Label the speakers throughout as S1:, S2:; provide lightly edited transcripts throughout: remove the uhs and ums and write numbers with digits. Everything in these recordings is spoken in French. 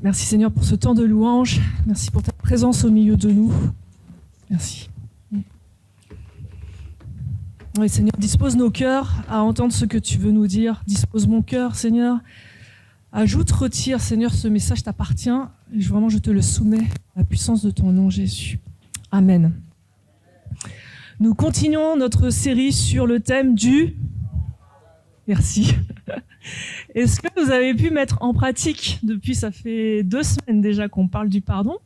S1: Merci Seigneur pour ce temps de louange. Merci pour ta présence au milieu de nous. Merci. Oui, Seigneur, dispose nos cœurs à entendre ce que tu veux nous dire. Dispose mon cœur, Seigneur. Ajoute, retire, Seigneur, ce message t'appartient. Et vraiment, je te le soumets à la puissance de ton nom, Jésus. Amen. Nous continuons notre série sur le thème du... Merci. Est-ce que vous avez pu mettre en pratique, depuis ça fait 2 semaines déjà qu'on parle du pardon,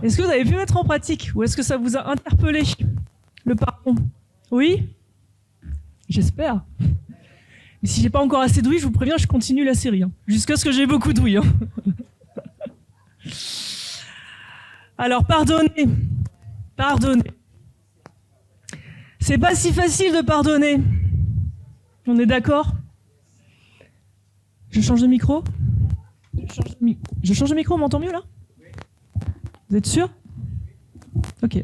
S1: est-ce que vous avez pu mettre en pratique ou est-ce que ça vous a interpellé, le pardon? Oui? J'espère. Mais si j'ai pas encore assez d'ouïe, je vous préviens, je continue la série, jusqu'à ce que j'ai beaucoup d'ouïe. Alors, pardonner. Pardonner. C'est pas si facile de pardonner. On est d'accord? Je change de micro? Je change de micro, on m'entend mieux là? Vous êtes sûr? Ok.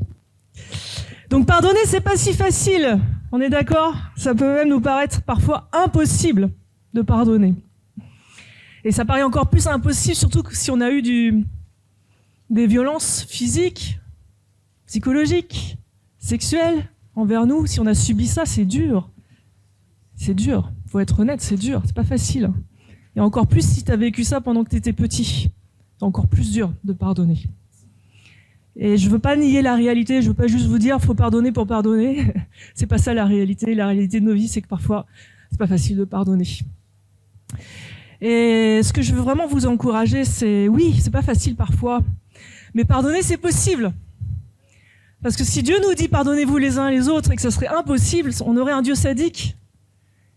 S1: Donc pardonner, c'est pas si facile. On est d'accord? Ça peut même nous paraître parfois impossible de pardonner. Et ça paraît encore plus impossible, surtout si on a eu des violences physiques, psychologiques, sexuelles envers nous. Si on a subi ça, c'est dur. C'est dur. Faut être honnête, c'est dur. C'est pas facile. Et encore plus si tu as vécu ça pendant que tu étais petit. C'est encore plus dur de pardonner. Et je veux pas nier la réalité, je veux pas juste vous dire faut pardonner pour pardonner. C'est pas ça la réalité. La réalité de nos vies, c'est que parfois, c'est pas facile de pardonner. Et ce que je veux vraiment vous encourager, c'est oui, c'est pas facile parfois, mais pardonner, c'est possible. Parce que si Dieu nous dit pardonnez-vous les uns les autres et que ce serait impossible, on aurait un Dieu sadique.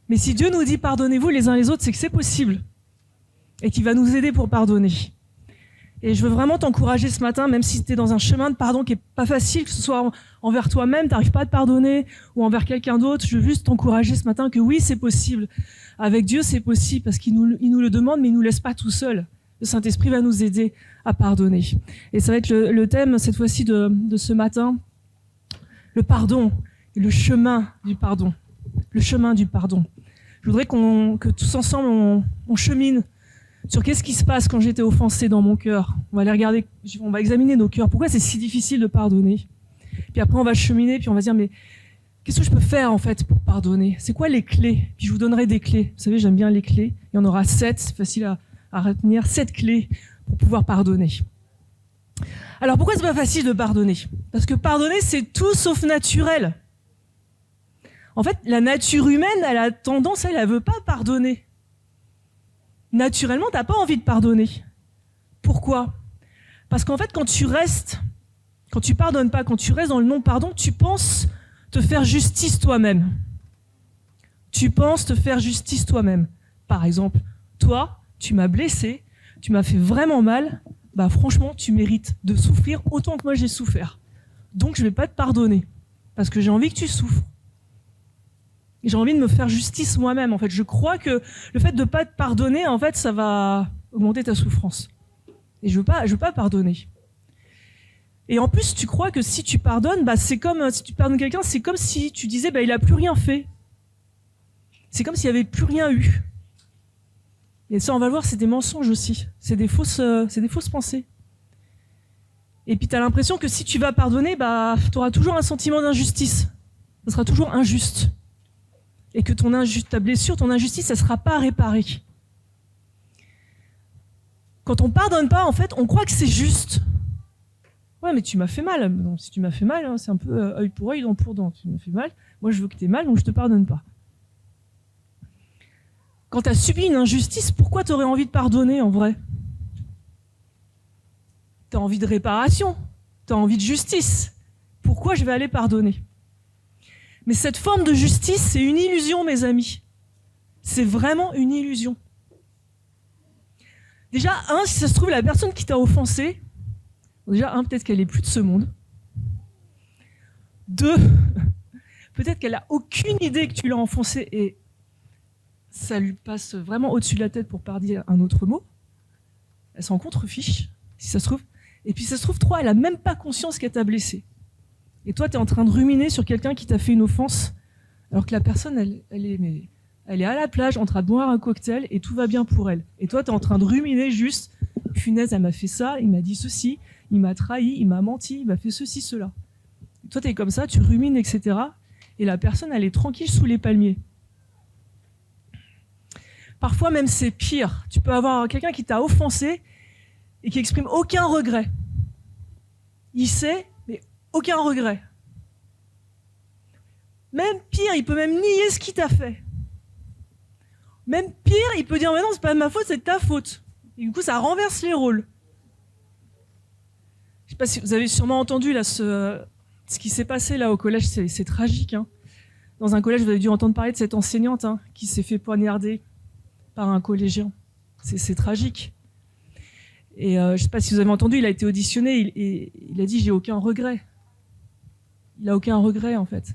S1: Mais si Dieu nous dit pardonnez-vous les uns les autres, c'est que c'est possible. Et qu'il va nous aider pour pardonner. Et je veux vraiment t'encourager ce matin, même si tu es dans un chemin de pardon qui est pas facile, que ce soit envers toi-même, tu n'arrives pas à te pardonner, ou envers quelqu'un d'autre, je veux juste t'encourager ce matin que oui, c'est possible. Avec Dieu, c'est possible, parce qu'il nous le demande, mais il nous laisse pas tout seul. Le Saint-Esprit va nous aider à pardonner. Et ça va être le thème, cette fois-ci, de ce matin, le pardon, et le chemin du pardon. Le chemin du pardon. Je voudrais que tous ensemble, on chemine sur qu'est-ce qui se passe quand j'étais offensé dans mon cœur. On va aller regarder, on va examiner nos cœurs. Pourquoi c'est si difficile de pardonner? Puis après, on va cheminer, puis on va se dire, mais qu'est-ce que je peux faire en fait pour pardonner? C'est quoi les clés? Puis je vous donnerai des clés. Vous savez, j'aime bien les clés. Il y en aura 7, c'est facile à retenir. 7 clés pour pouvoir pardonner. Alors pourquoi c'est pas facile de pardonner? Parce que pardonner, c'est tout sauf naturel. En fait, la nature humaine, elle a tendance, elle veut pas pardonner. Naturellement, t'as pas envie de pardonner. Pourquoi? Parce qu'en fait, quand tu pardonnes pas, quand tu restes dans le non-pardon, tu penses te faire justice toi-même. Tu penses te faire justice toi-même. Par exemple, toi, tu m'as blessé, tu m'as fait vraiment mal, bah franchement, tu mérites de souffrir autant que moi j'ai souffert. Donc je vais pas te pardonner, parce que j'ai envie que tu souffres. Et j'ai envie de me faire justice moi-même. En fait, je crois que le fait de pas te pardonner, en fait, ça va augmenter ta souffrance. Et je veux pas pardonner. Et en plus, tu crois que si tu pardonnes, bah c'est comme si tu pardonnes quelqu'un, c'est comme si tu disais, bah il a plus rien fait. C'est comme s'il y avait plus rien eu. Et ça, on va le voir, c'est des mensonges aussi. C'est des fausses pensées. Et puis t'as l'impression que si tu vas pardonner, bah t'auras toujours un sentiment d'injustice. Ça sera toujours injuste. Et que ta blessure, ton injustice, ça ne sera pas réparée. Quand on pardonne pas, en fait, on croit que c'est juste. Ouais, mais tu m'as fait mal. Non, si tu m'as fait mal, c'est un peu œil pour œil, dent pour dent. Tu m'as fait mal, moi je veux que tu aies mal, donc je te pardonne pas. Quand tu as subi une injustice, pourquoi tu aurais envie de pardonner en vrai? Tu as envie de réparation, tu as envie de justice. Pourquoi je vais aller pardonner? Mais cette forme de justice, c'est une illusion, mes amis. C'est vraiment une illusion. Déjà, si ça se trouve, la personne qui t'a offensé, déjà, peut-être qu'elle est plus de ce monde. 2, peut-être qu'elle n'a aucune idée que tu l'as offensée et ça lui passe vraiment au-dessus de la tête pour pas dire un autre mot. Elle s'en contrefiche, si ça se trouve. Et puis ça se trouve, 3, elle n'a même pas conscience qu'elle t'a blessé. Et toi, tu es en train de ruminer sur quelqu'un qui t'a fait une offense, alors que la personne, elle est à la plage en train de boire un cocktail et tout va bien pour elle. Et toi, tu es en train de ruminer juste punaise, elle m'a fait ça, il m'a dit ceci, il m'a trahi, il m'a menti, il m'a fait ceci, cela. Toi, t'es comme ça, tu rumines, etc. Et la personne, elle est tranquille sous les palmiers. Parfois même, c'est pire. Tu peux avoir quelqu'un qui t'a offensé et qui exprime aucun regret. Il sait, mais aucun regret. Même pire, il peut même nier ce qu'il t'a fait. Même pire, il peut dire « Mais non, c'est pas de ma faute, c'est de ta faute ». Et du coup, ça renverse les rôles. Je sais pas si vous avez sûrement entendu là, ce qui s'est passé là au collège, c'est tragique. Hein. Dans un collège, vous avez dû entendre parler de cette enseignante qui s'est fait poignarder par un collégien. C'est tragique. Et je ne sais pas si vous avez entendu, il a été auditionné et il a dit « J'ai aucun regret ». Il n'a aucun regret en fait.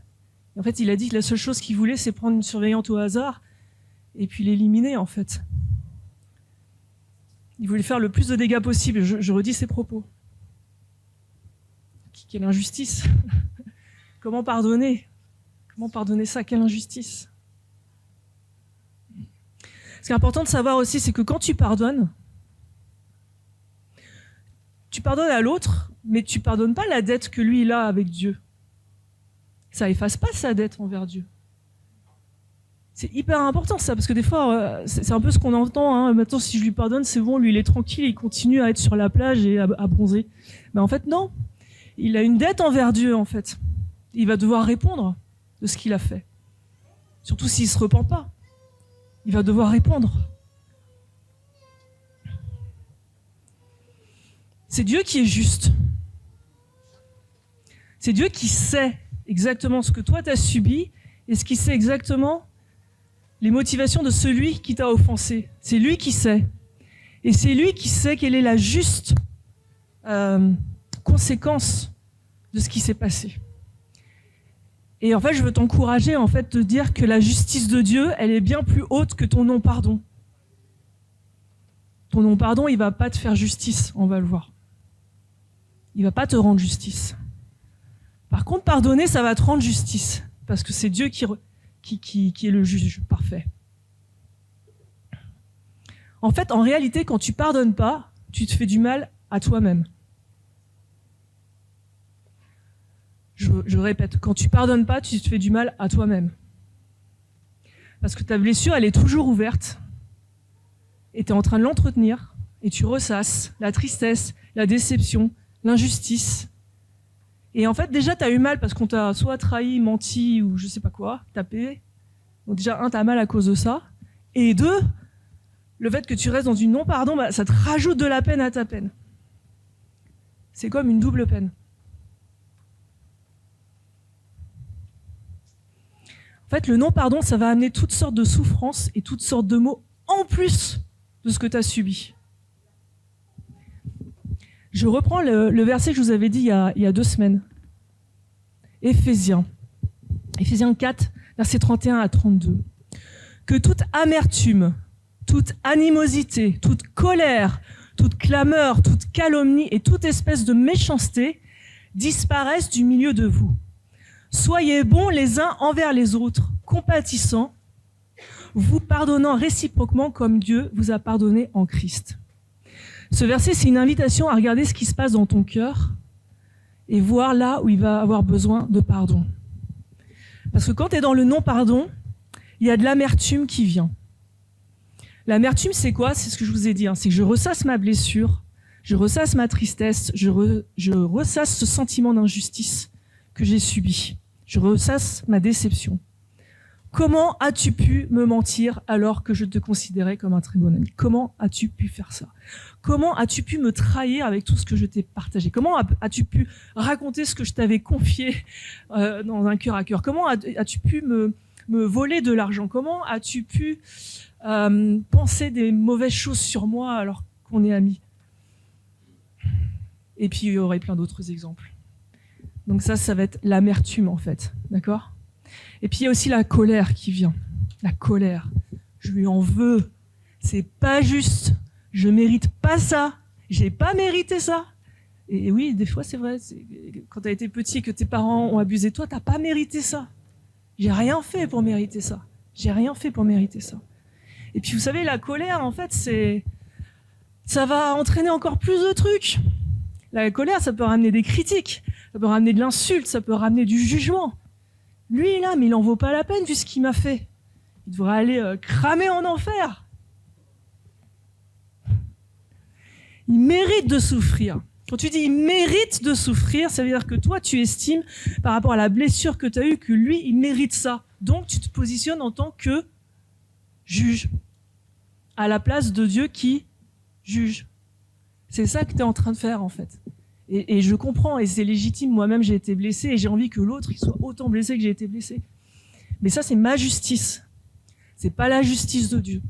S1: Et en fait, il a dit que la seule chose qu'il voulait, c'est prendre une surveillante au hasard et puis l'éliminer en fait. Il voulait faire le plus de dégâts possible. Je redis ses propos. Quelle injustice. Comment pardonner? Comment pardonner ça? Quelle injustice. Ce qui est important de savoir aussi, c'est que quand tu pardonnes à l'autre, mais tu pardonnes pas la dette que lui il a avec Dieu. Ça efface pas sa dette envers Dieu. C'est hyper important ça, parce que des fois, c'est un peu ce qu'on entend. Hein. Maintenant, si je lui pardonne, c'est bon, lui il est tranquille, il continue à être sur la plage et à bronzer. Mais en fait, non. Il a une dette envers Dieu, en fait. Il va devoir répondre de ce qu'il a fait. Surtout s'il ne se repent pas. Il va devoir répondre. C'est Dieu qui est juste. C'est Dieu qui sait exactement ce que toi tu as subi et ce qui sait exactement les motivations de celui qui t'a offensé. C'est lui qui sait. Et c'est lui qui sait quelle est la juste conséquence de ce qui s'est passé. Et en fait, je veux t'encourager, en fait, te dire que la justice de Dieu, elle est bien plus haute que ton non-pardon. Ton non-pardon, il ne va pas te faire justice, on va le voir. Il ne va pas te rendre justice. Par contre, pardonner, ça va te rendre justice, parce que c'est Dieu qui est le juge parfait. En fait, en réalité, quand tu ne pardonnes pas, tu te fais du mal à toi-même. Je répète, quand tu pardonnes pas, tu te fais du mal à toi-même. Parce que ta blessure, elle est toujours ouverte, et tu es en train de l'entretenir, et tu ressasses la tristesse, la déception, l'injustice. Et en fait, déjà, tu as eu mal parce qu'on t'a soit trahi, menti, ou je sais pas quoi, tapé. Donc déjà, un, tu as mal à cause de ça. Et deux, le fait que tu restes dans une non-pardon, ça te rajoute de la peine à ta peine. C'est comme une double peine. En fait, le non-pardon, ça va amener toutes sortes de souffrances et toutes sortes de maux en plus de ce que tu as subi. Je reprends le verset que je vous avais dit il y a 2 semaines. Éphésiens 4, versets 31 à 32. Que toute amertume, toute animosité, toute colère, toute clameur, toute calomnie et toute espèce de méchanceté disparaissent du milieu de vous. Soyez bons les uns envers les autres, compatissants, vous pardonnant réciproquement comme Dieu vous a pardonné en Christ. Ce verset, c'est une invitation à regarder ce qui se passe dans ton cœur et voir là où il va avoir besoin de pardon. Parce que quand tu es dans le non-pardon, il y a de l'amertume qui vient. L'amertume, c'est quoi? C'est ce que je vous ai dit, c'est que je ressasse ma blessure, je ressasse ma tristesse, je ressasse ce sentiment d'injustice que j'ai subi. Je ressasse ma déception. Comment as-tu pu me mentir alors que je te considérais comme un très bon ami? Comment as-tu pu faire ça? Comment as-tu pu me trahir avec tout ce que je t'ai partagé? Comment as-tu pu raconter ce que je t'avais confié dans un cœur à cœur? Comment as-tu pu me voler de l'argent? Comment as-tu pu penser des mauvaises choses sur moi alors qu'on est amis? Et puis il y aurait plein d'autres exemples. Donc ça va être l'amertume en fait, d'accord? Et puis il y a aussi la colère qui vient. La colère. Je lui en veux. C'est pas juste. Je mérite pas ça. J'ai pas mérité ça. Et oui, des fois c'est vrai. Quand tu as été petit et que tes parents ont abusé de toi, t'as pas mérité ça. J'ai rien fait pour mériter ça. J'ai rien fait pour mériter ça. Et puis vous savez, la colère en fait, ça va entraîner encore plus de trucs. La colère, ça peut ramener des critiques, ça peut ramener de l'insulte, ça peut ramener du jugement. Lui, là, mais il en vaut pas la peine vu ce qu'il m'a fait. Il devrait aller cramer en enfer. Il mérite de souffrir. Quand tu dis il mérite de souffrir, ça veut dire que toi, tu estimes, par rapport à la blessure que tu as eue, que lui, il mérite ça. Donc, tu te positionnes en tant que juge, à la place de Dieu qui juge. C'est ça que tu es en train de faire, en fait. Et je comprends, et c'est légitime. Moi-même, j'ai été blessé, et j'ai envie que l'autre il soit autant blessé que j'ai été blessé. Mais ça, c'est ma justice. C'est pas la justice de Dieu.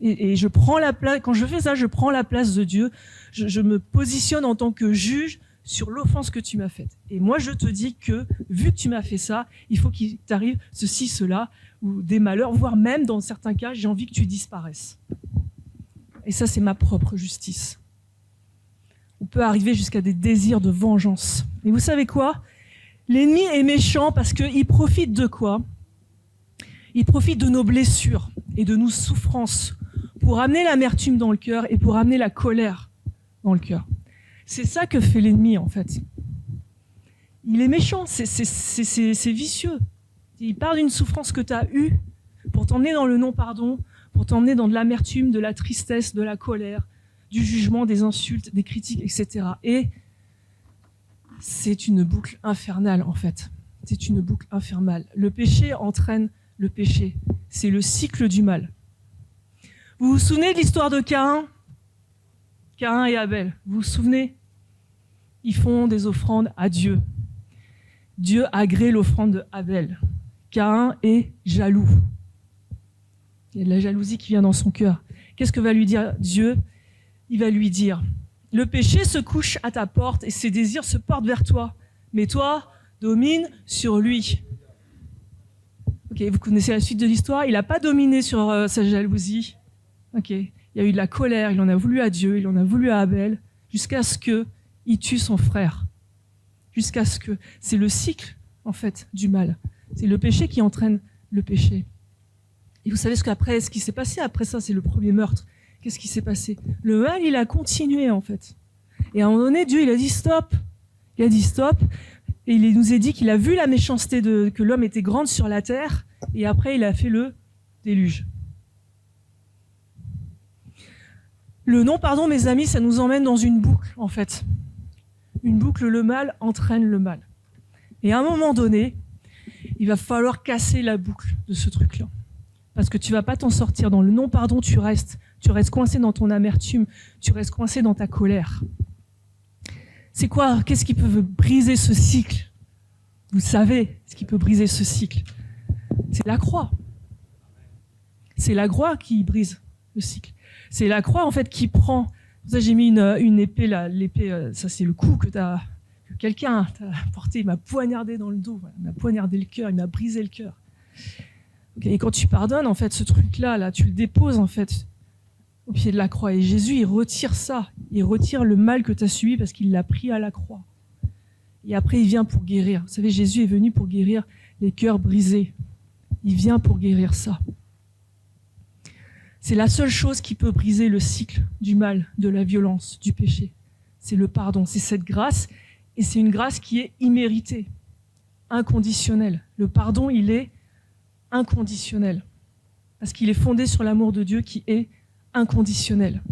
S1: Et je prends la place, quand je fais ça, je prends la place de Dieu. Je me positionne en tant que juge sur l'offense que tu m'as faite. Et moi, je te dis que, vu que tu m'as fait ça, il faut qu'il t'arrive ceci, cela, ou des malheurs, voire même, dans certains cas, j'ai envie que tu disparaisses. Et ça, c'est ma propre justice. On peut arriver jusqu'à des désirs de vengeance. Et vous savez quoi ? L'ennemi est méchant parce qu'il profite de quoi ? Il profite de nos blessures et de nos souffrances pour amener l'amertume dans le cœur et pour amener la colère dans le cœur. C'est ça que fait l'ennemi, en fait. Il est méchant, c'est vicieux. Il part d'une souffrance que tu as eue pour t'emmener dans le non-pardon, pour t'emmener dans de l'amertume, de la tristesse, de la colère, du jugement, des insultes, des critiques, etc. Et c'est une boucle infernale, en fait. C'est une boucle infernale. Le péché entraîne le péché. C'est le cycle du mal. Vous vous souvenez de l'histoire de Caïn et Abel, vous vous souvenez? Ils font des offrandes à Dieu. Dieu agrée l'offrande de Abel. Caïn est jaloux. Il y a de la jalousie qui vient dans son cœur. Qu'est-ce que va lui dire Dieu? Il va lui dire, le péché se couche à ta porte et ses désirs se portent vers toi. Mais toi, domine sur lui. Ok, vous connaissez la suite de l'histoire. Il n'a pas dominé sur sa jalousie. Ok, il y a eu de la colère, il en a voulu à Dieu, il en a voulu à Abel, jusqu'à ce qu'il tue son frère. Jusqu'à ce que... C'est le cycle, en fait, du mal. C'est le péché qui entraîne le péché. Et vous savez ce qui s'est passé après ça, c'est le premier meurtre. Qu'est-ce qui s'est passé? Le mal, il a continué, en fait. Et à un moment donné, Dieu, il a dit stop. Il a dit stop. Et il nous a dit qu'il a vu la méchanceté que l'homme était grande sur la terre. Et après, il a fait le déluge. Le non-pardon, mes amis, ça nous emmène dans une boucle, en fait. Une boucle, le mal entraîne le mal. Et à un moment donné, il va falloir casser la boucle de ce truc-là. Parce que tu vas pas t'en sortir. Dans le non-pardon, tu restes coincé dans ton amertume, tu restes coincé dans ta colère. C'est quoi? Qu'est-ce qui peut briser ce cycle? Vous savez ce qui peut briser ce cycle. C'est la croix. C'est la croix qui brise le cycle. C'est la croix, en fait, qui prend... Ça, j'ai mis une épée, là. L'épée, ça, c'est le coup que quelqu'un t'a porté. Il m'a poignardé dans le dos. Voilà. Il m'a poignardé le cœur. Il m'a brisé le cœur. Okay. Et quand tu pardonnes, en fait, ce truc-là, tu le déposes, en fait, au pied de la croix. Et Jésus, il retire ça. Il retire le mal que tu as subi parce qu'il l'a pris à la croix. Et après, il vient pour guérir. Vous savez, Jésus est venu pour guérir les cœurs brisés. Il vient pour guérir ça. C'est la seule chose qui peut briser le cycle du mal, de la violence, du péché. C'est le pardon, c'est cette grâce. Et c'est une grâce qui est imméritée, inconditionnelle. Le pardon, il est inconditionnel. Parce qu'il est fondé sur l'amour de Dieu qui est inconditionnel.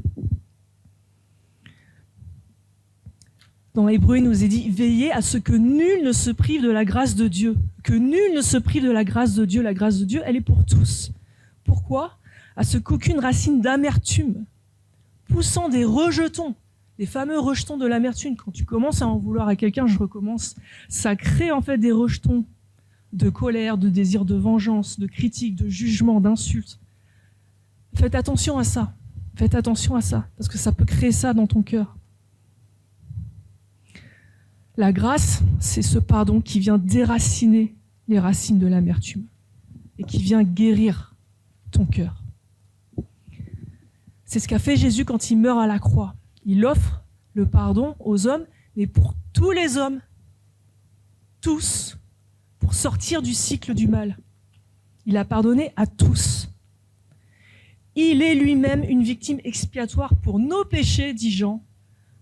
S1: Dans Hébreux, il nous est dit « Veillez à ce que nul ne se prive de la grâce de Dieu. » Que nul ne se prive de la grâce de Dieu. La grâce de Dieu, elle est pour tous. Pourquoi ? À ce qu'aucune racine d'amertume, poussant des rejetons, les fameux rejetons de l'amertume, quand tu commences à en vouloir à quelqu'un, je recommence, ça crée en fait des rejetons de colère, de désir de vengeance, de critique, de jugement, d'insulte. Faites attention à ça. Faites attention à ça, parce que ça peut créer ça dans ton cœur. La grâce, c'est ce pardon qui vient déraciner les racines de l'amertume et qui vient guérir ton cœur. C'est ce qu'a fait Jésus quand il meurt à la croix. Il offre le pardon aux hommes, mais pour tous les hommes, tous, pour sortir du cycle du mal. Il a pardonné à tous. Il est lui-même une victime expiatoire pour nos péchés, dit Jean,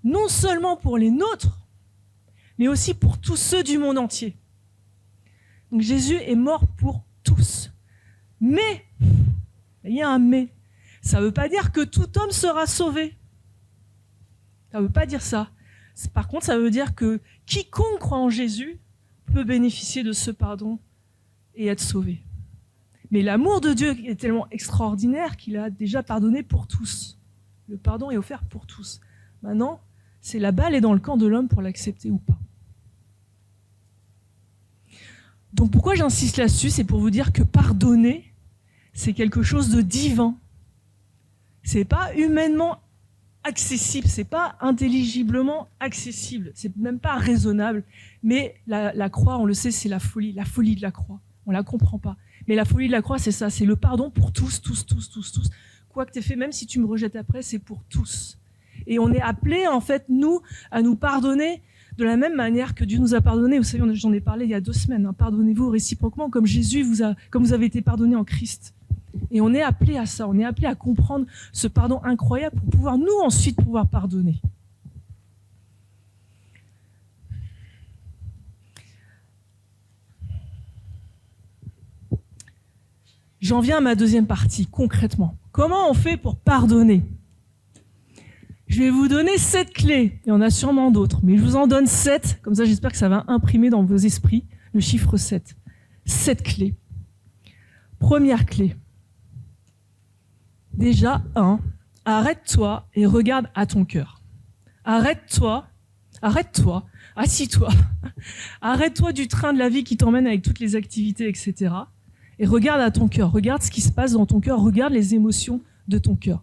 S1: non seulement pour les nôtres, mais aussi pour tous ceux du monde entier. Donc Jésus est mort pour tous. Mais, il y a un mais, ça ne veut pas dire que tout homme sera sauvé. Ça ne veut pas dire ça. Par contre, ça veut dire que quiconque croit en Jésus peut bénéficier de ce pardon et être sauvé. Mais l'amour de Dieu est tellement extraordinaire qu'il a déjà pardonné pour tous. Le pardon est offert pour tous. Maintenant, c'est la balle est dans le camp de l'homme pour l'accepter ou pas. Donc pourquoi j'insiste là-dessus, c'est pour vous dire que pardonner, c'est quelque chose de divin. C'est pas humainement accessible, c'est pas intelligiblement accessible, c'est même pas raisonnable. Mais la croix, on le sait, c'est la folie de la croix. On la comprend pas. Mais la folie de la croix, c'est ça, c'est le pardon pour tous. Quoi que tu aies fait, même si tu me rejettes après, c'est pour tous. Et on est appelés, en fait, nous, à nous pardonner de la même manière que Dieu nous a pardonné. Vous savez, j'en ai parlé il y a 2 semaines. Pardonnez-vous réciproquement comme comme vous avez été pardonné en Christ. Et on est appelés à ça. On est appelés à comprendre ce pardon incroyable pour pouvoir, nous, ensuite, pouvoir pardonner. J'en viens à ma deuxième partie, concrètement. Comment on fait pour pardonner ? Je vais vous donner 7 clés. Il y en a sûrement d'autres, mais je vous en donne 7. Comme ça, j'espère que ça va imprimer dans vos esprits le chiffre 7. 7 clés. Première clé. Déjà, 1. Arrête-toi et regarde à ton cœur. Arrête-toi, assis-toi. Arrête-toi du train de la vie qui t'emmène avec toutes les activités, etc. Et regarde à ton cœur. Regarde ce qui se passe dans ton cœur. Regarde les émotions de ton cœur.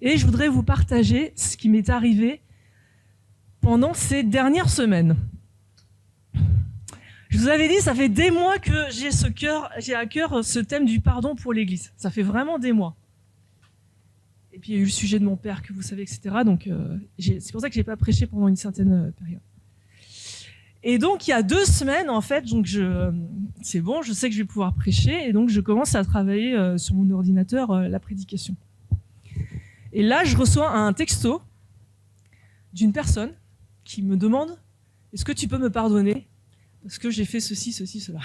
S1: Et je voudrais vous partager ce qui m'est arrivé pendant ces dernières semaines. Je vous avais dit, ça fait des mois que j'ai à cœur ce thème du pardon pour l'Église. Ça fait vraiment des mois. Et puis il y a eu le sujet de mon père que vous savez, etc. Donc c'est pour ça que j'ai pas prêché pendant une certaine période. Et donc il y a 2 semaines, en fait, donc c'est bon, je sais que je vais pouvoir prêcher, et donc je commence à travailler sur mon ordinateur la prédication. Et là, je reçois un texto d'une personne qui me demande « Est-ce que tu peux me pardonner parce que j'ai fait ceci, cela ?»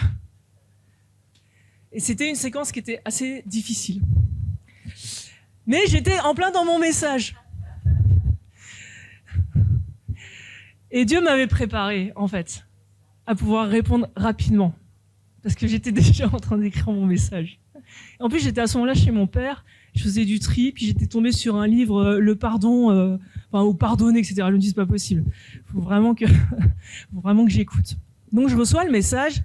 S1: Et c'était une séquence qui était assez difficile. Mais j'étais en plein dans mon message. Et Dieu m'avait préparé, en fait, à pouvoir répondre rapidement. Parce que j'étais déjà en train d'écrire mon message. En plus, j'étais à ce moment-là chez mon père, je faisais du tri, puis j'étais tombée sur un livre, le pardon, ou pardonner, etc. Je me dis, c'est pas possible. Faut vraiment que j'écoute. Donc, je reçois le message.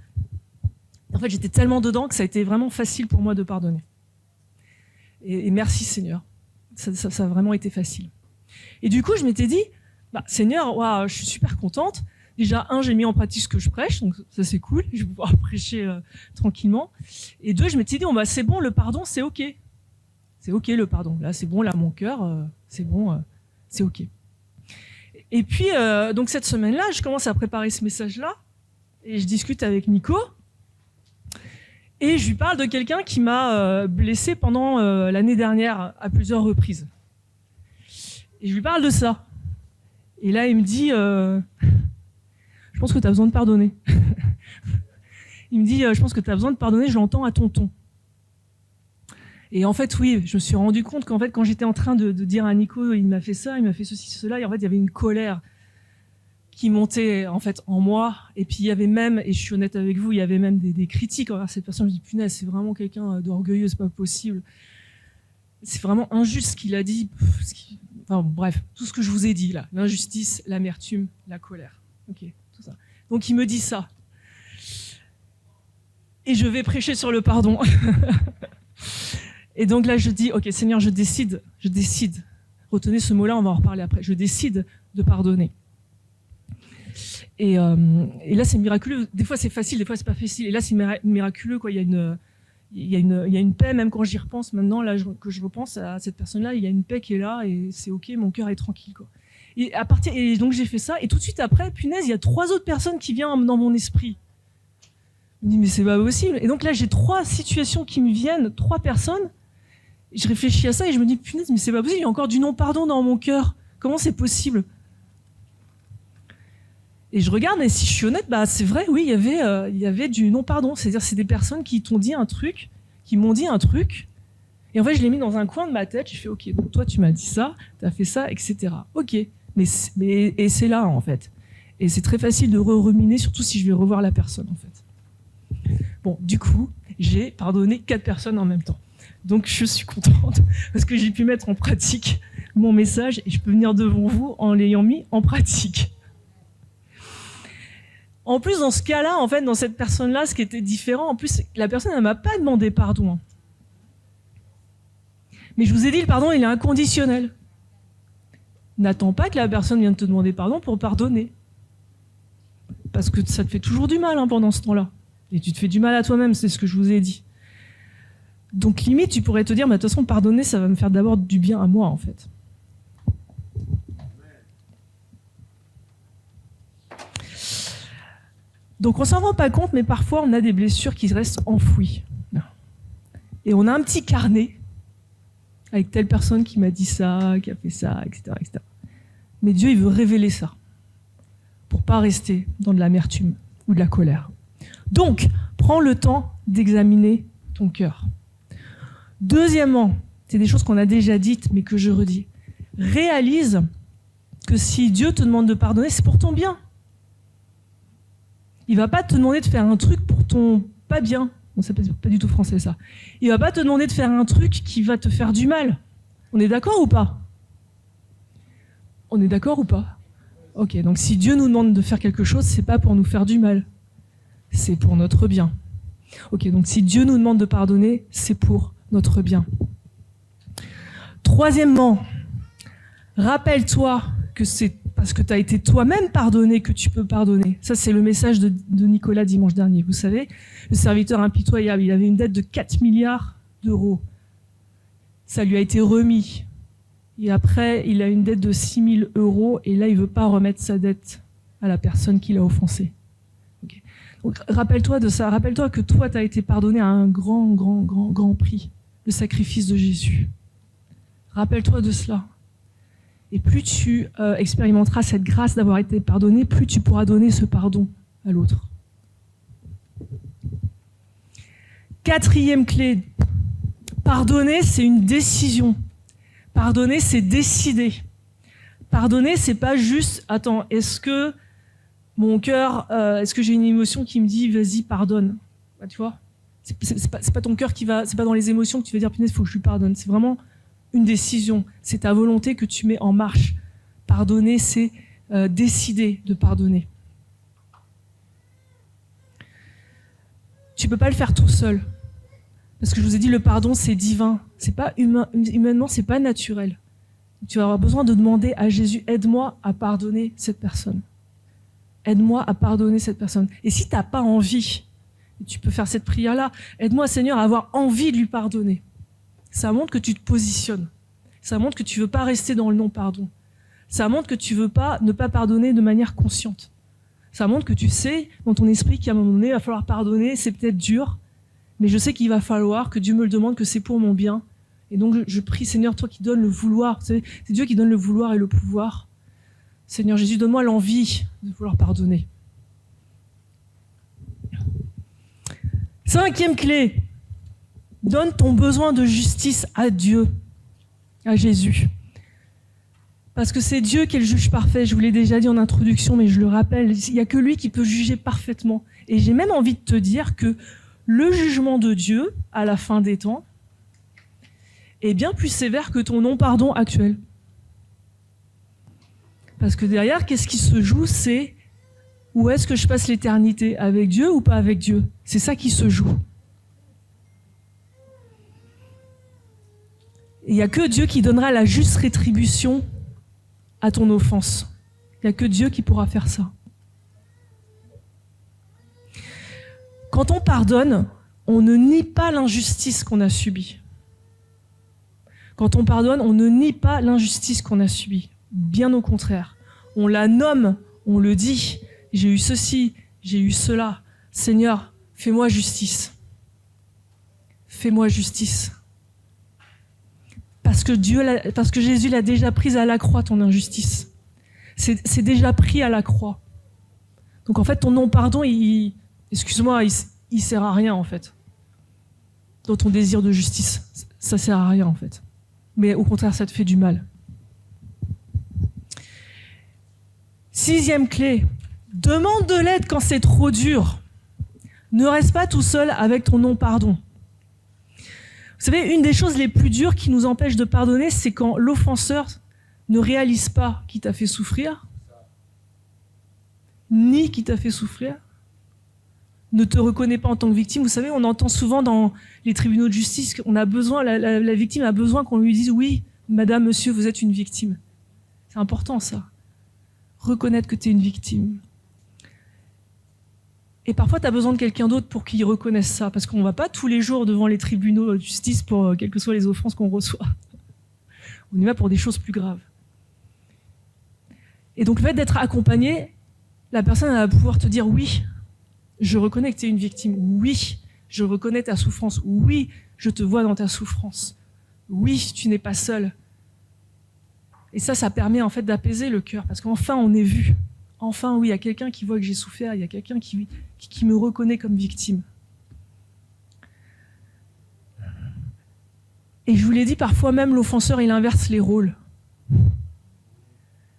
S1: En fait, j'étais tellement dedans que ça a été vraiment facile pour moi de pardonner. Et merci, Seigneur. Ça a vraiment été facile. Et du coup, je m'étais dit, Seigneur, je suis super contente. Déjà, 1, j'ai mis en pratique ce que je prêche, donc ça c'est cool, je vais pouvoir prêcher tranquillement. Et 2, je m'étais dit, c'est bon, le pardon, c'est ok. C'est ok le pardon. Là, c'est bon, là, mon cœur, c'est bon, c'est ok. Et puis, donc cette semaine-là, je commence à préparer ce message-là, et je discute avec Nico, et je lui parle de quelqu'un qui m'a blessé pendant l'année dernière à plusieurs reprises. Et je lui parle de ça. Et là, il me dit... je pense que tu as besoin de pardonner. Il me dit, je pense que tu as besoin de pardonner, je l'entends à ton ton. Et en fait, oui, je me suis rendu compte qu'en fait, quand j'étais en train de dire à Nico, il m'a fait ça, il m'a fait ceci, cela, et en fait, il y avait une colère qui montait en fait en moi. Et puis, il y avait même, et je suis honnête avec vous, il y avait même des critiques envers cette personne. Je me dis, punaise, c'est vraiment quelqu'un d'orgueilleux, c'est pas possible. C'est vraiment injuste ce qu'il a dit. Enfin, bref, tout ce que je vous ai dit là, l'injustice, l'amertume, la colère. Ok. Tout ça. Donc il me dit ça. Et je vais prêcher sur le pardon. Et donc là je dis, ok Seigneur, je décide. Retenez ce mot-là, on va en reparler après. Je décide de pardonner. Et là c'est miraculeux. Des fois c'est facile, des fois c'est pas facile. Et là c'est miraculeux, quoi. Il y a une paix, même quand j'y repense maintenant, là que je repense à cette personne-là, il y a une paix qui est là et c'est ok, mon cœur est tranquille, quoi. Et donc j'ai fait ça, et tout de suite après, punaise, il y a 3 autres personnes qui viennent dans mon esprit. Je me dis, mais c'est pas possible. Et donc là, j'ai 3 situations qui me viennent, 3 personnes, je réfléchis à ça et je me dis, punaise, mais c'est pas possible, il y a encore du non-pardon dans mon cœur. Comment c'est possible? Et je regarde, et si je suis honnête, c'est vrai, oui, il y avait du non-pardon. C'est-à-dire, c'est des personnes qui t'ont dit un truc, qui m'ont dit un truc, et en fait, je l'ai mis dans un coin de ma tête, j'ai fait, ok, donc toi, tu m'as dit ça, t'as fait ça, etc. Ok, et c'est là, en fait. Et c'est très facile de ruminer, surtout si je vais revoir la personne, en fait. Bon, du coup, j'ai pardonné 4 personnes en même temps. Donc, je suis contente, parce que j'ai pu mettre en pratique mon message, et je peux venir devant vous en l'ayant mis en pratique. En plus, dans ce cas-là, en fait, dans cette personne-là, ce qui était différent, en plus, la personne, elle m'a pas demandé pardon. Mais je vous ai dit, le pardon, il est inconditionnel. N'attends pas que la personne vienne te demander pardon pour pardonner. Parce que ça te fait toujours du mal pendant ce temps-là. Et tu te fais du mal à toi-même, c'est ce que je vous ai dit. Donc limite, tu pourrais te dire, de toute façon, pardonner, ça va me faire d'abord du bien à moi, en fait. Donc on s'en rend pas compte, mais parfois on a des blessures qui restent enfouies. Et on a un petit carnet avec telle personne qui m'a dit ça, qui a fait ça, etc., etc. Mais Dieu, il veut révéler ça pour pas rester dans de l'amertume ou de la colère. Donc, prends le temps d'examiner ton cœur. Deuxièmement, c'est des choses qu'on a déjà dites, mais que je redis. Réalise que si Dieu te demande de pardonner, c'est pour ton bien. Il va pas te demander de faire un truc pour ton pas bien. Bon, c'est pas du tout français, ça. Il va pas te demander de faire un truc qui va te faire du mal. On est d'accord ou pas? On est d'accord ou pas? Ok, donc si Dieu nous demande de faire quelque chose, c'est pas pour nous faire du mal. C'est pour notre bien. Ok, donc si Dieu nous demande de pardonner, c'est pour notre bien. Troisièmement, rappelle-toi que c'est parce que tu as été toi-même pardonné que tu peux pardonner. Ça, c'est le message de Nicolas dimanche dernier. Vous savez, le serviteur impitoyable, il avait une dette de 4 milliards d'euros. Ça lui a été remis. Et après, il a une dette de 6 000 euros et là, il ne veut pas remettre sa dette à la personne qui l'a offensé. Okay. Donc, rappelle-toi de ça. Rappelle-toi que toi, tu as été pardonné à un grand prix, le sacrifice de Jésus. Rappelle-toi de cela. Et plus tu expérimenteras cette grâce d'avoir été pardonné, plus tu pourras donner ce pardon à l'autre. Quatrième clé, pardonner, c'est une décision. Pardonner, c'est décider. Pardonner, c'est pas juste, attends, est-ce que mon cœur, est-ce que j'ai une émotion qui me dit, vas-y, pardonne. Tu vois, c'est pas ton cœur qui va, c'est pas dans les émotions que tu vas dire, punaise, il faut que je lui pardonne. C'est vraiment une décision, c'est ta volonté que tu mets en marche. Pardonner, c'est décider de pardonner. Tu peux pas le faire tout seul. Parce que je vous ai dit, le pardon, c'est divin. C'est pas humain, humainement, c'est pas naturel. Tu vas avoir besoin de demander à Jésus, aide-moi à pardonner cette personne. Aide-moi à pardonner cette personne. Et si t'as pas envie, tu peux faire cette prière-là, aide-moi, Seigneur, à avoir envie de lui pardonner. Ça montre que tu te positionnes. Ça montre que tu veux pas rester dans le non-pardon. Ça montre que tu veux pas ne pas pardonner de manière consciente. Ça montre que tu sais dans ton esprit qu'à un moment donné, il va falloir pardonner, c'est peut-être dur, mais je sais qu'il va falloir que Dieu me le demande, que c'est pour mon bien. Et donc je prie, Seigneur, toi qui donnes le vouloir. C'est Dieu qui donne le vouloir et le pouvoir. Seigneur Jésus, donne-moi l'envie de vouloir pardonner. 5e clé. Donne ton besoin de justice à Dieu, à Jésus. Parce que c'est Dieu qui est le juge parfait. Je vous l'ai déjà dit en introduction, mais je le rappelle, il n'y a que lui qui peut juger parfaitement. Et j'ai même envie de te dire que le jugement de Dieu, à la fin des temps, est bien plus sévère que ton non-pardon actuel. Parce que derrière, qu'est-ce qui se joue? C'est où est-ce que je passe l'éternité? Avec Dieu ou pas avec Dieu? C'est ça qui se joue. Il n'y a que Dieu qui donnera la juste rétribution à ton offense. Il n'y a que Dieu qui pourra faire ça. Quand on pardonne, on ne nie pas l'injustice qu'on a subie. Quand on pardonne, on ne nie pas l'injustice qu'on a subie. Bien au contraire. On la nomme, on le dit. J'ai eu ceci, j'ai eu cela. Seigneur, fais-moi justice. Fais-moi justice. parce que Jésus l'a déjà prise à la croix, ton injustice. C'est déjà pris à la croix. Donc en fait, ton non-pardon, il sert à rien en fait. Dans ton désir de justice, ça sert à rien en fait. Mais au contraire, ça te fait du mal. 6e clé, demande de l'aide quand c'est trop dur. Ne reste pas tout seul avec ton non-pardon. Vous savez, une des choses les plus dures qui nous empêchent de pardonner, c'est quand l'offenseur ne réalise pas qui t'a fait souffrir, ni qui t'a fait souffrir, ne te reconnaît pas en tant que victime. Vous savez, on entend souvent dans les tribunaux de justice qu'on a besoin, la victime a besoin qu'on lui dise « Oui, madame, monsieur, vous êtes une victime ». C'est important ça. Reconnaître que tu es une victime. Et parfois, tu as besoin de quelqu'un d'autre pour qu'il reconnaisse ça, parce qu'on ne va pas tous les jours devant les tribunaux de justice pour quelles que soient les offenses qu'on reçoit. On y va pour des choses plus graves. Et donc, le fait d'être accompagné, la personne va pouvoir te dire « Oui, je reconnais que tu es une victime. Oui, je reconnais ta souffrance. Oui, je te vois dans ta souffrance. Oui, tu n'es pas seul. » Et ça permet en fait d'apaiser le cœur, parce qu'enfin, on est vu. Enfin, oui, il y a quelqu'un qui voit que j'ai souffert, il y a quelqu'un qui me reconnaît comme victime. Et je vous l'ai dit, parfois même l'offenseur, il inverse les rôles.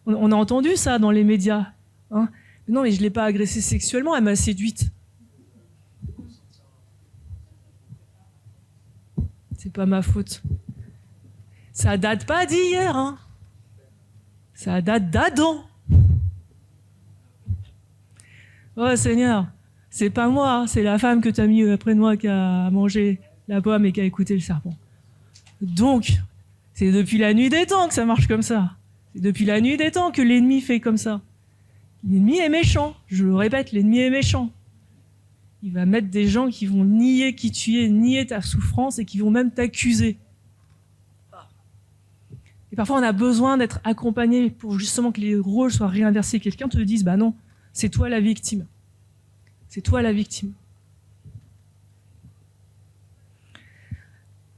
S1: On a entendu ça dans les médias. Hein. Non, mais je ne l'ai pas agressée sexuellement, elle m'a séduite. C'est pas ma faute. Ça date pas d'hier, hein. Ça date d'Adam. Oh Seigneur, c'est pas moi, c'est la femme que tu as mis après de moi qui a mangé la pomme et qui a écouté le serpent. Donc, c'est depuis la nuit des temps que ça marche comme ça. C'est depuis la nuit des temps que l'ennemi fait comme ça. L'ennemi est méchant, je le répète, l'ennemi est méchant. Il va mettre des gens qui vont nier qui tu es, nier ta souffrance et qui vont même t'accuser. Et parfois, on a besoin d'être accompagné pour justement que les rôles soient réinversés. Quelqu'un te dise, bah non, c'est toi la victime. C'est toi la victime.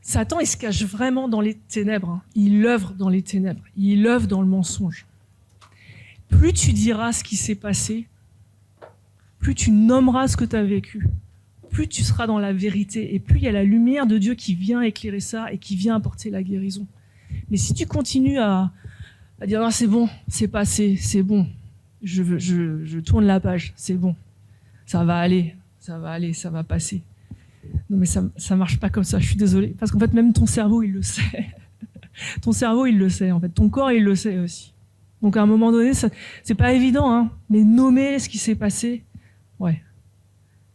S1: Satan, il se cache vraiment dans les ténèbres. Hein. Il œuvre dans les ténèbres. Il œuvre dans le mensonge. Plus tu diras ce qui s'est passé, plus tu nommeras ce que tu as vécu, plus tu seras dans la vérité et plus il y a la lumière de Dieu qui vient éclairer ça et qui vient apporter la guérison. Mais si tu continues à dire ah, c'est bon, c'est passé, c'est bon, je tourne la page, c'est bon, ça va aller, ça va passer. Non mais ça marche pas comme ça, je suis désolée. Parce qu'en fait même ton cerveau il le sait. Ton cerveau il le sait en fait, ton corps il le sait aussi. Donc à un moment donné, c'est pas évident, hein, mais nommer ce qui s'est passé, ouais.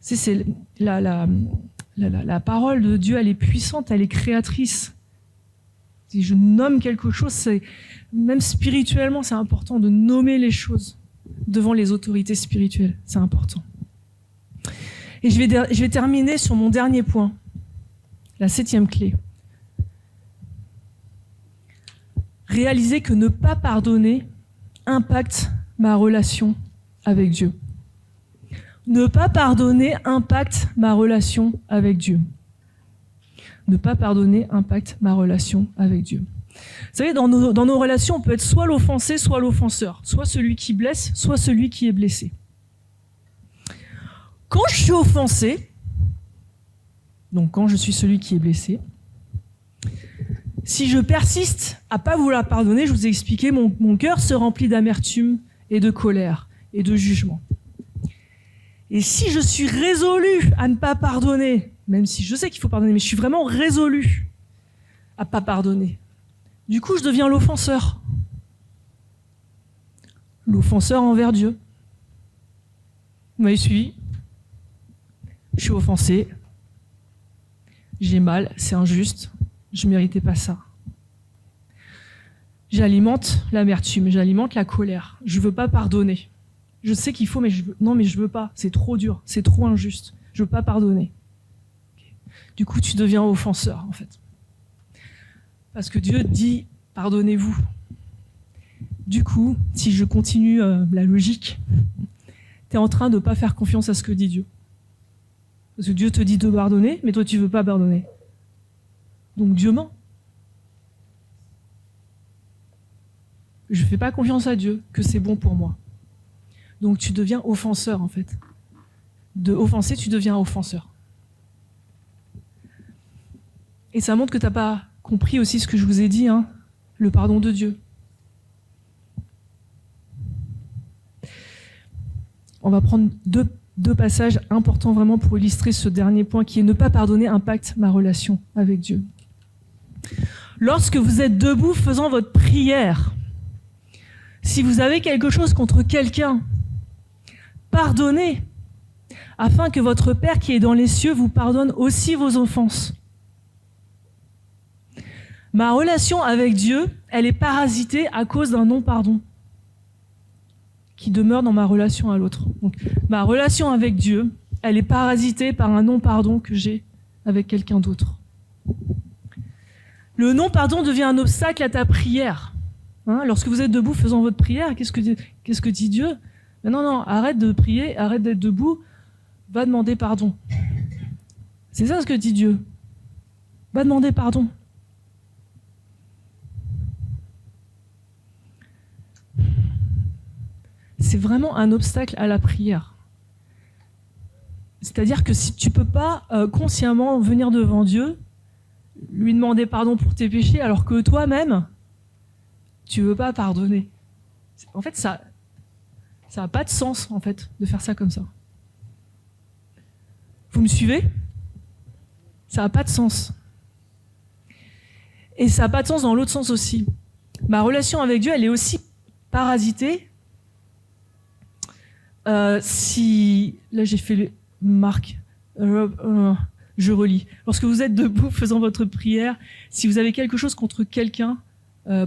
S1: C'est la parole de Dieu, elle est puissante, elle est créatrice. Si je nomme quelque chose, même spirituellement, c'est important de nommer les choses devant les autorités spirituelles. C'est important. Et je vais terminer sur mon dernier point, la 7e clé. Réaliser que ne pas pardonner impacte ma relation avec Dieu. Ne pas pardonner impacte ma relation avec Dieu. Ne pas pardonner impacte ma relation avec Dieu. Vous savez, dans nos relations, on peut être soit l'offensé, soit l'offenseur. Soit celui qui blesse, soit celui qui est blessé. Quand je suis offensé, donc quand je suis celui qui est blessé, si je persiste à pas vouloir pardonner, je vous ai expliqué, mon cœur se remplit d'amertume et de colère et de jugement. Et si je suis résolu à ne pas pardonner, même si je sais qu'il faut pardonner, mais je suis vraiment résolu à pas pardonner, du coup je deviens l'offenseur. L'offenseur envers Dieu. Vous m'avez suivi ? Je suis offensé, j'ai mal, c'est injuste, je ne méritais pas ça. J'alimente l'amertume, j'alimente la colère, je ne veux pas pardonner. Je sais qu'il faut, mais je veux pas, c'est trop dur, c'est trop injuste, je ne veux pas pardonner. Du coup, tu deviens offenseur, en fait. Parce que Dieu dit, pardonnez-vous. Du coup, si je continue la logique, tu es en train de ne pas faire confiance à ce que dit Dieu. Parce que Dieu te dit de pardonner, mais toi tu veux pas pardonner. Donc Dieu ment. je ne fais pas confiance à Dieu, que c'est bon pour moi. Donc tu deviens offenseur en fait. De offenser, tu deviens offenseur. Et ça montre que tu n'as pas compris aussi ce que je vous ai dit, hein, le pardon de Dieu. On va prendre deux passages importants vraiment pour illustrer ce dernier point qui est ne pas pardonner impacte ma relation avec Dieu. Lorsque vous êtes debout faisant votre prière, si vous avez quelque chose contre quelqu'un, pardonnez, afin que votre Père qui est dans les cieux vous pardonne aussi vos offenses. Ma relation avec Dieu, elle est parasitée à cause d'un non-pardon qui demeure dans ma relation à l'autre. Donc, ma relation avec Dieu, elle est parasitée par un non-pardon que j'ai avec quelqu'un d'autre. Le non-pardon devient un obstacle à ta prière. Hein, lorsque vous êtes debout faisant votre prière, qu'est-ce que dit Dieu ? Mais non, arrête de prier, arrête d'être debout, va demander pardon. C'est ça ce que dit Dieu. Va demander pardon. C'est vraiment un obstacle à la prière. C'est-à-dire que si tu ne peux pas consciemment venir devant Dieu, lui demander pardon pour tes péchés, alors que toi-même, tu ne veux pas pardonner. En fait, ça n'a pas de sens, en fait, de faire ça comme ça. Vous me suivez ? Ça n'a pas de sens. Et ça n'a pas de sens dans l'autre sens aussi. Ma relation avec Dieu, elle est aussi parasitée. Si... Là, j'ai fait le... Marc. Je relis. Lorsque vous êtes debout faisant votre prière, si vous avez quelque chose contre quelqu'un,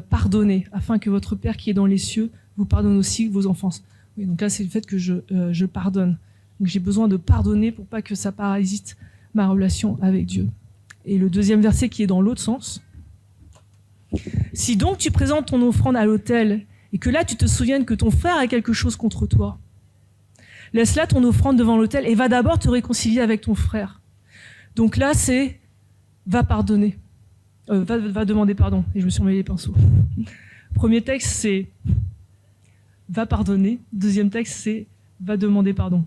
S1: pardonnez, afin que votre Père qui est dans les cieux vous pardonne aussi vos offenses. Oui, donc là, c'est le fait que je pardonne. Donc j'ai besoin de pardonner pour pas que ça parasite ma relation avec Dieu. Et le deuxième verset qui est dans l'autre sens. Si donc tu présentes ton offrande à l'autel et que là tu te souviennes que ton frère a quelque chose contre toi, laisse là ton offrande devant l'autel et va d'abord te réconcilier avec ton frère. Donc là, c'est va pardonner. Va demander pardon. Et je me suis emmêlé les pinceaux. Premier texte, c'est va pardonner. Deuxième texte, c'est va demander pardon.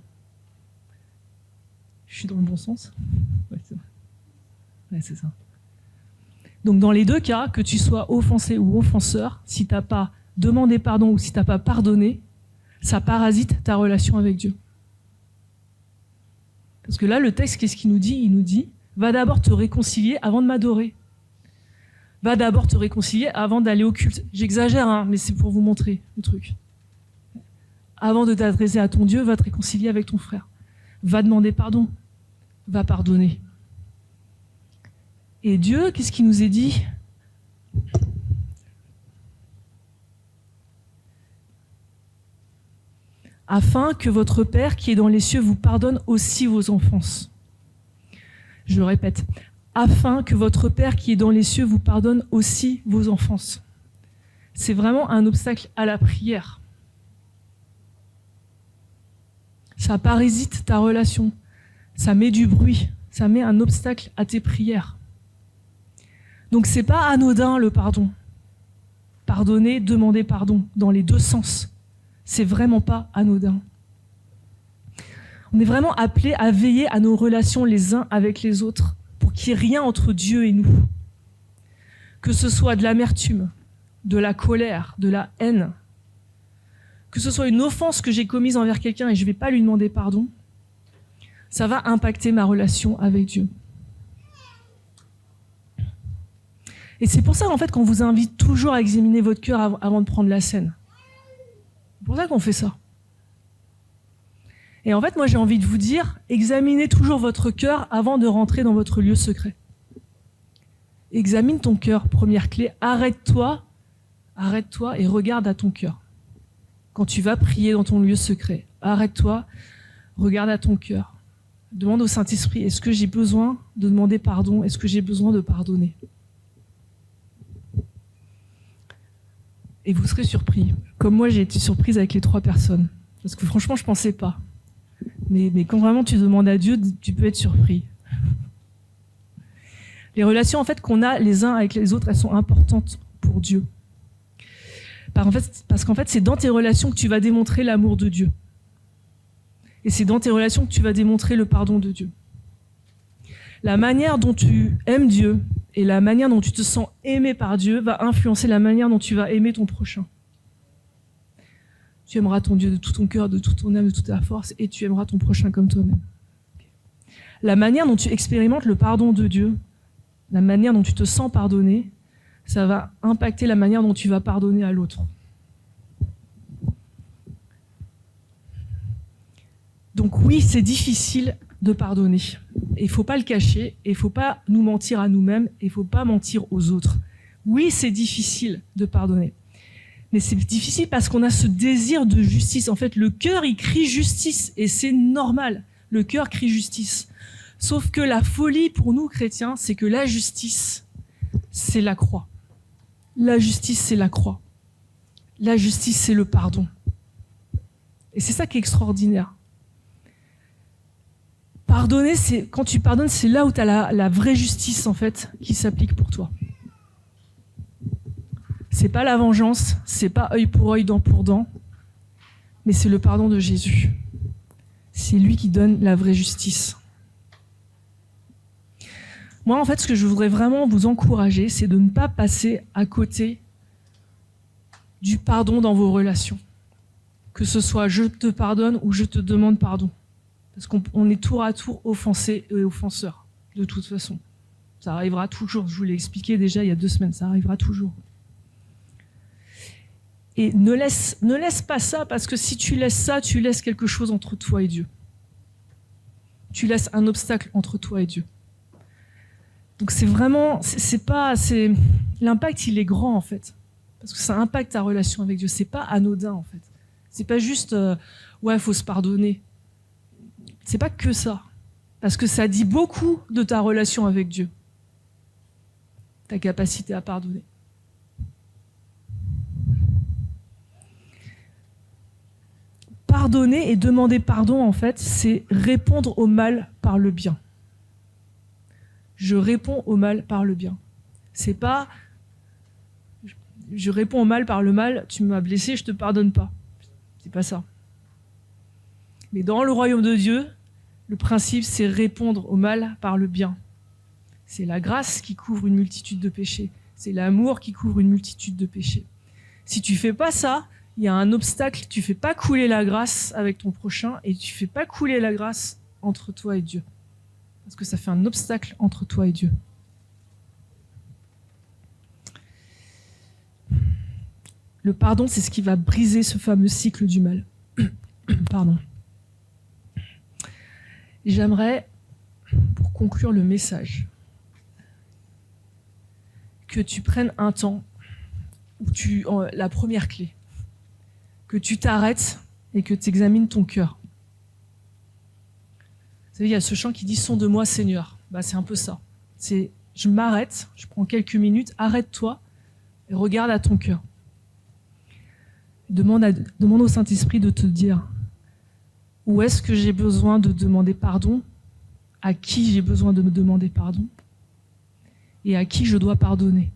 S1: Je suis dans le bon sens ? Ouais, c'est ça. Donc dans les deux cas, que tu sois offensé ou offenseur, si tu n'as pas demandé pardon ou si tu n'as pas pardonné, ça parasite ta relation avec Dieu. Parce que là, le texte, qu'est-ce qu'il nous dit ? Il nous dit, va d'abord te réconcilier avant de m'adorer. Va d'abord te réconcilier avant d'aller au culte. J'exagère, hein, mais c'est pour vous montrer le truc. Avant de t'adresser à ton Dieu, va te réconcilier avec ton frère. Va demander pardon. Va pardonner. Et Dieu, qu'est-ce qu'il nous est dit ? Afin que votre Père qui est dans les cieux vous pardonne aussi vos offenses. Je le répète. Afin que votre Père qui est dans les cieux vous pardonne aussi vos offenses. C'est vraiment un obstacle à la prière. Ça parasite ta relation. Ça met du bruit. Ça met un obstacle à tes prières. Donc c'est pas anodin le pardon. Pardonner, demander pardon, dans les deux sens. C'est vraiment pas anodin. On est vraiment appelés à veiller à nos relations les uns avec les autres pour qu'il n'y ait rien entre Dieu et nous. Que ce soit de l'amertume, de la colère, de la haine, que ce soit une offense que j'ai commise envers quelqu'un et je ne vais pas lui demander pardon, ça va impacter ma relation avec Dieu. Et c'est pour ça en fait qu'on vous invite toujours à examiner votre cœur avant de prendre la scène. C'est pour ça qu'on fait ça. Et en fait, moi j'ai envie de vous dire, examinez toujours votre cœur avant de rentrer dans votre lieu secret. Examine ton cœur, première clé, arrête-toi et regarde à ton cœur. Quand tu vas prier dans ton lieu secret, arrête-toi, regarde à ton cœur. Demande au Saint-Esprit, est-ce que j'ai besoin de demander pardon ? Est-ce que j'ai besoin de pardonner ? Et vous serez surpris. Comme moi, j'ai été surprise avec les 3 personnes. Parce que franchement, je ne pensais pas. Mais quand vraiment tu demandes à Dieu, tu peux être surpris. Les relations en fait qu'on a les uns avec les autres, elles sont importantes pour Dieu. Parce qu'en fait, c'est dans tes relations que tu vas démontrer l'amour de Dieu. Et c'est dans tes relations que tu vas démontrer le pardon de Dieu. La manière dont tu aimes Dieu et la manière dont tu te sens aimé par Dieu va influencer la manière dont tu vas aimer ton prochain. Tu aimeras ton Dieu de tout ton cœur, de toute ton âme, de toute ta force, et tu aimeras ton prochain comme toi-même. La manière dont tu expérimentes le pardon de Dieu, la manière dont tu te sens pardonné, ça va impacter la manière dont tu vas pardonner à l'autre. Donc oui, c'est difficile de pardonner. Et il ne faut pas le cacher, et il ne faut pas nous mentir à nous-mêmes, et il ne faut pas mentir aux autres. Oui, c'est difficile de pardonner. Mais c'est difficile parce qu'on a ce désir de justice. En fait, le cœur, il crie justice, et c'est normal. Le cœur crie justice. Sauf que la folie pour nous, chrétiens, c'est que la justice, c'est la croix. La justice, c'est la croix. La justice, c'est le pardon. Et c'est ça qui est extraordinaire. Pardonner, quand tu pardonnes, c'est là où tu as la vraie justice, en fait, qui s'applique pour toi. C'est pas la vengeance, c'est pas œil pour œil, dent pour dent, mais c'est le pardon de Jésus. C'est lui qui donne la vraie justice. Moi, en fait, ce que je voudrais vraiment vous encourager, c'est de ne pas passer à côté du pardon dans vos relations. Que ce soit je te pardonne ou je te demande pardon. Parce qu'on est tour à tour offensé et offenseur, de toute façon. Ça arrivera toujours, je vous l'ai expliqué déjà il y a 2 semaines, ça arrivera toujours. Et ne laisse pas ça, parce que si tu laisses ça, tu laisses quelque chose entre toi et Dieu. Tu laisses un obstacle entre toi et Dieu. Donc c'est vraiment, l'impact il est grand en fait, parce que ça impacte ta relation avec Dieu. C'est pas anodin en fait. C'est pas juste, ouais, faut se pardonner. C'est pas que ça, parce que ça dit beaucoup de ta relation avec Dieu, ta capacité à pardonner. Pardonner et demander pardon, en fait, c'est répondre au mal par le bien. Je réponds au mal par le bien. C'est pas je réponds au mal par le mal, tu m'as blessé, je te pardonne pas. C'est pas ça. Mais dans le royaume de Dieu, le principe, c'est répondre au mal par le bien. C'est la grâce qui couvre une multitude de péchés. C'est l'amour qui couvre une multitude de péchés. Si tu fais pas ça, il y a un obstacle, tu fais pas couler la grâce avec ton prochain et tu fais pas couler la grâce entre toi et Dieu. Parce que ça fait un obstacle entre toi et Dieu. Le pardon, c'est ce qui va briser ce fameux cycle du mal. Pardon. Et j'aimerais, pour conclure le message, que tu prennes un temps où la première clé, que tu t'arrêtes et que tu examines ton cœur. Vous savez, il y a ce chant qui dit « Sonde-moi, Seigneur ». C'est un peu ça. C'est je m'arrête, je prends quelques minutes, arrête-toi et regarde à ton cœur. Demande au Saint-Esprit de te dire où est-ce que j'ai besoin de demander pardon, à qui j'ai besoin de me demander pardon et à qui je dois pardonner.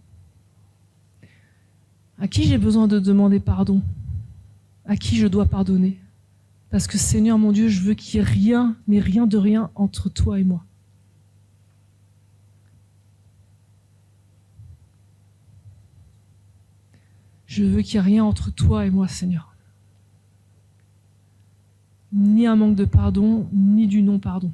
S1: À qui j'ai besoin de demander pardon, à qui je dois pardonner. Parce que Seigneur mon Dieu, je veux qu'il n'y ait rien, mais rien de rien entre toi et moi. Je veux qu'il n'y ait rien entre toi et moi, Seigneur. Ni un manque de pardon, ni du non-pardon.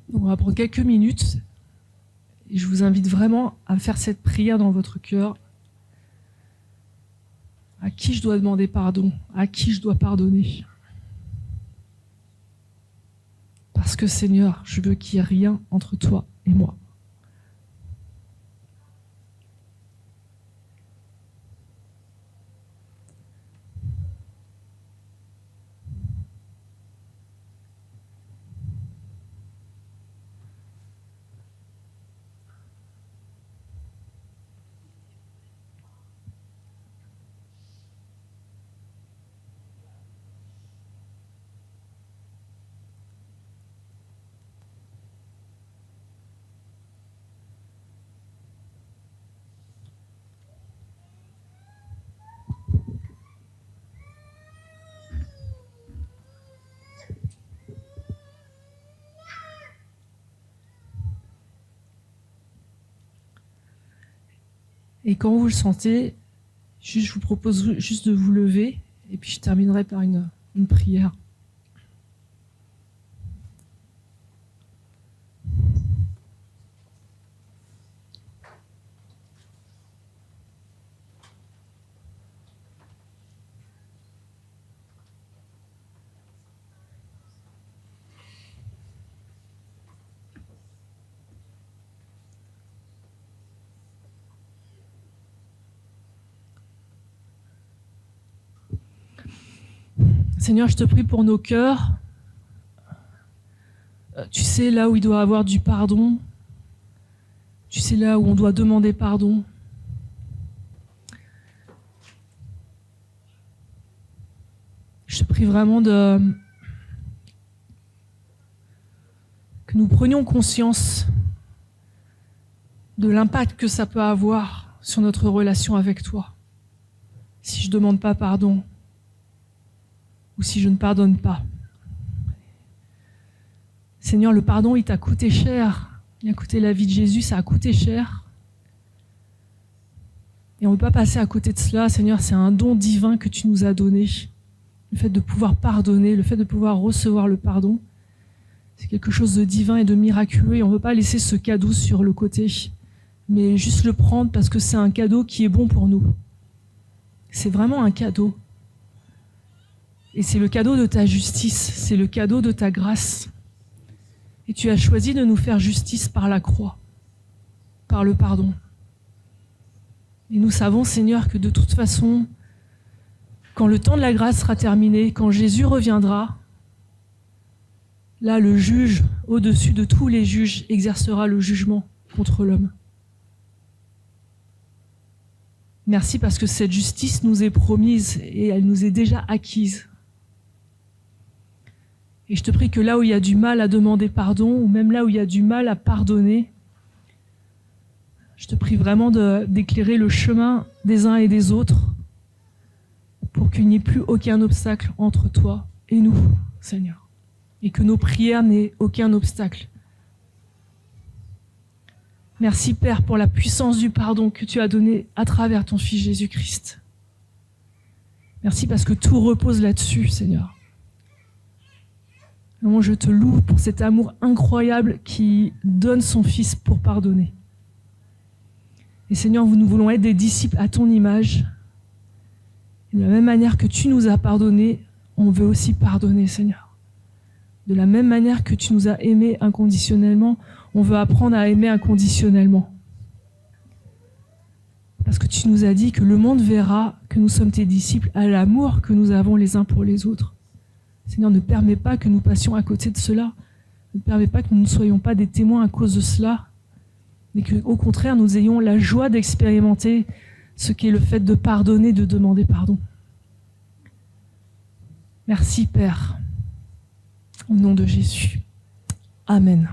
S1: Donc on va prendre quelques minutes et je vous invite vraiment à faire cette prière dans votre cœur. À qui je dois demander pardon? À qui je dois pardonner? Parce que Seigneur, je veux qu'il n'y ait rien entre toi et moi. Et quand vous le sentez, je vous propose juste de vous lever, et puis je terminerai par une prière. Seigneur, je te prie pour nos cœurs. Tu sais là où il doit y avoir du pardon. Tu sais là où on doit demander pardon. Je te prie vraiment que nous prenions conscience de l'impact que ça peut avoir sur notre relation avec toi. Si je ne demande pas pardon, ou si je ne pardonne pas. Seigneur, le pardon, il t'a coûté cher. Il a coûté la vie de Jésus, ça a coûté cher. Et on ne peut pas passer à côté de cela. Seigneur, c'est un don divin que tu nous as donné. Le fait de pouvoir pardonner, le fait de pouvoir recevoir le pardon, c'est quelque chose de divin et de miraculeux. Et on ne veut pas laisser ce cadeau sur le côté, mais juste le prendre parce que c'est un cadeau qui est bon pour nous. C'est vraiment un cadeau. Et c'est le cadeau de ta justice, c'est le cadeau de ta grâce. Et tu as choisi de nous faire justice par la croix, par le pardon. Et nous savons, Seigneur, que de toute façon, quand le temps de la grâce sera terminé, quand Jésus reviendra, là, le juge, au-dessus de tous les juges, exercera le jugement contre l'homme. Merci parce que cette justice nous est promise et elle nous est déjà acquise. Et je te prie que là où il y a du mal à demander pardon, ou même là où il y a du mal à pardonner, je te prie vraiment d'éclairer le chemin des uns et des autres pour qu'il n'y ait plus aucun obstacle entre toi et nous, Seigneur. Et que nos prières n'aient aucun obstacle. Merci, Père, pour la puissance du pardon que tu as donné à travers ton Fils Jésus-Christ. Merci parce que tout repose là-dessus, Seigneur. Vraiment, je te loue pour cet amour incroyable qui donne son Fils pour pardonner. Et Seigneur, nous voulons être des disciples à ton image. Et de la même manière que tu nous as pardonné, on veut aussi pardonner, Seigneur. De la même manière que tu nous as aimés inconditionnellement, on veut apprendre à aimer inconditionnellement. Parce que tu nous as dit que le monde verra que nous sommes tes disciples à l'amour que nous avons les uns pour les autres. Seigneur, ne permets pas que nous passions à côté de cela. Ne permets pas que nous ne soyons pas des témoins à cause de cela, mais qu'au contraire, nous ayons la joie d'expérimenter ce qu'est le fait de pardonner, de demander pardon. Merci, Père, au nom de Jésus. Amen.